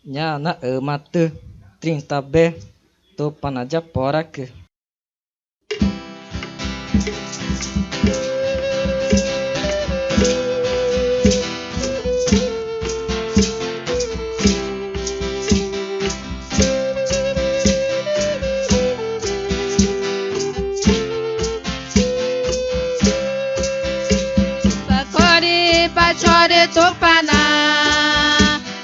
Nha na ở mặt tư, trin ta bê, tô pana já pora que. Chore topana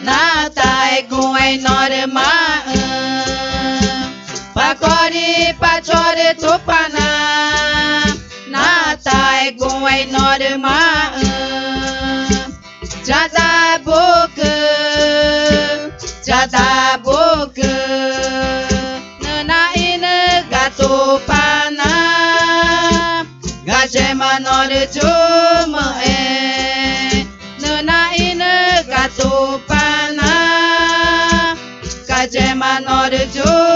na tai com ai norma Pacori pachore topana na tai com ai norma já da boca na ina gato pana gaje manor juma Gato pana, kaje manor jo.